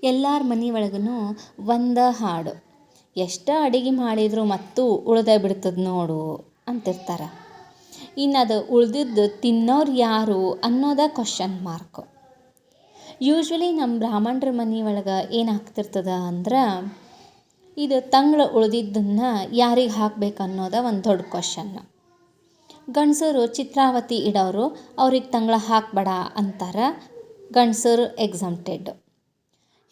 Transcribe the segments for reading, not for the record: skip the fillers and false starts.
ಎಲ್ಲರ ಮನೆ ಒಳಗೂ ಒಂದು ಹಾಡು, ಎಷ್ಟು ಅಡಿಗೆ ಮಾಡಿದರೂ ಮತ್ತು ಉಳ್ದೇ ಬಿಡ್ತದೆ ನೋಡು ಅಂತಿರ್ತಾರೆ. ಇನ್ನು ಅದು ಉಳ್ದಿದ್ದು ತಿನ್ನೋರು ಯಾರು ಅನ್ನೋದ ಕ್ವಶನ್ ಮಾರ್ಕು. ಯೂಶ್ವಲಿ ನಮ್ಮ ಬ್ರಾಹ್ಮಣರ ಮನೆ ಒಳಗೆ ಏನಾಗ್ತಿರ್ತದೆ ಅಂದ್ರೆ, ಇದು ತಂಗಳು ಉಳ್ದಿದ್ದನ್ನು ಯಾರಿಗೆ ಹಾಕ್ಬೇಕು ಅನ್ನೋದ ಒಂದು ದೊಡ್ಡ ಕ್ವಶನ್ನು. ಗಂಡಸರು ಚಿತ್ರಾವತಿ ಇಡೋರು, ಅವ್ರಿಗೆ ತಂಗಳ ಹಾಕಬೇಡ ಅಂತಾರೆ, ಗಂಡಸರು ಎಕ್ಸಮ್ಟೆಡ್.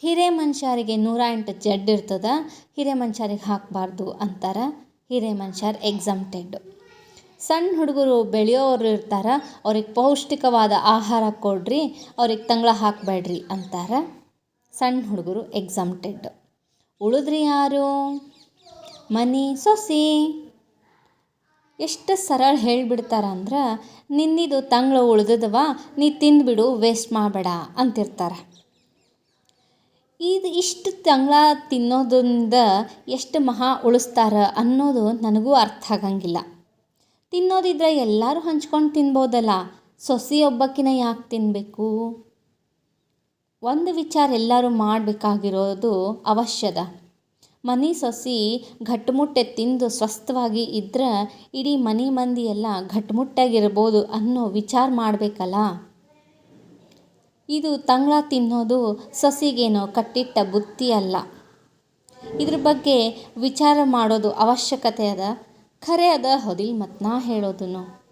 ಹಿರೇ ಮನುಷ್ಯರಿಗೆ 108 ಜಡ್ ಇರ್ತದೆ, ಹಿರೇ ಮನುಷ್ಯರಿಗೆ ಹಾಕಬಾರ್ದು ಅಂತಾರೆ, ಹಿರೇ ಮನುಷ್ಯರು ಎಕ್ಸಮ್ಟೆಡ್. ಸಣ್ಣ ಹುಡುಗರು ಬೆಳೆಯೋರು ಇರ್ತಾರೆ, ಅವ್ರಿಗೆ ಪೌಷ್ಟಿಕವಾದ ಆಹಾರ ಕೊಡ್ರಿ, ಅವ್ರಿಗೆ ತಂಗಳ ಹಾಕಬೇಡ್ರಿ ಅಂತಾರೆ, ಸಣ್ಣ ಹುಡುಗರು ಎಕ್ಸಮ್ಟೆಡ್. ಉಳಿದ್ರಿ ಯಾರು? ಮನೆ ಸೊಸಿ. ಎಷ್ಟು ಸರಳ ಹೇಳಿಬಿಡ್ತಾರೆ ಅಂದ್ರೆ, ನಿನ್ನಿದು ತಂಗಳು ಉಳ್ದದವ, ನೀ ತಿಂದುಬಿಡು, ವೇಸ್ಟ್ ಮಾಡಬೇಡ ಅಂತಿರ್ತಾರೆ. ಇಷ್ಟು ತಂಗಳ ತಿನ್ನೋದ್ರಿಂದ ಎಷ್ಟು ಮಹಾ ಉಳಿಸ್ತಾರೆ ಅನ್ನೋದು ನನಗೂ ಅರ್ಥ ಆಗಂಗಿಲ್ಲ. ತಿನ್ನೋದಿದ್ರೆ ಎಲ್ಲರೂ ಹಂಚ್ಕೊಂಡು ತಿನ್ಬೋದಲ್ಲ, ಸೊಸಿ ಒಬ್ಬಕ್ಕಿನ ಯಾಕೆ ತಿನ್ನಬೇಕು? ಒಂದು ವಿಚಾರ ಎಲ್ಲರೂ ಮಾಡಬೇಕಾಗಿರೋದು ಅವಶ್ಯದ. ಮನೆ ಸೊಸಿ ಗಟ್ಟುಮುಟ್ಟೆ ತಿಂದು ಸ್ವಸ್ಥವಾಗಿ ಇದ್ರೆ ಇಡೀ ಮನೆ ಮಂದಿ ಎಲ್ಲ ಗಟ್ಟುಮುಟ್ಟಾಗಿರ್ಬೋದು ಅನ್ನೋ ವಿಚಾರ ಮಾಡಬೇಕಲ್ಲ. ಇದು ತಂಗಳ ತಿನ್ನೋದು ಸೊಸಿಗೇನೋ ಕಟ್ಟಿಟ್ಟ ಬುತ್ತಿ ಅಲ್ಲ. ಇದ್ರ ಬಗ್ಗೆ ವಿಚಾರ ಮಾಡೋದು ಅವಶ್ಯಕತೆ ಅದ. ಖರೆ ಅದ ಹೌದಿಲ್ಲ ಮತ್ತು ನಾ ಹೇಳೋದು.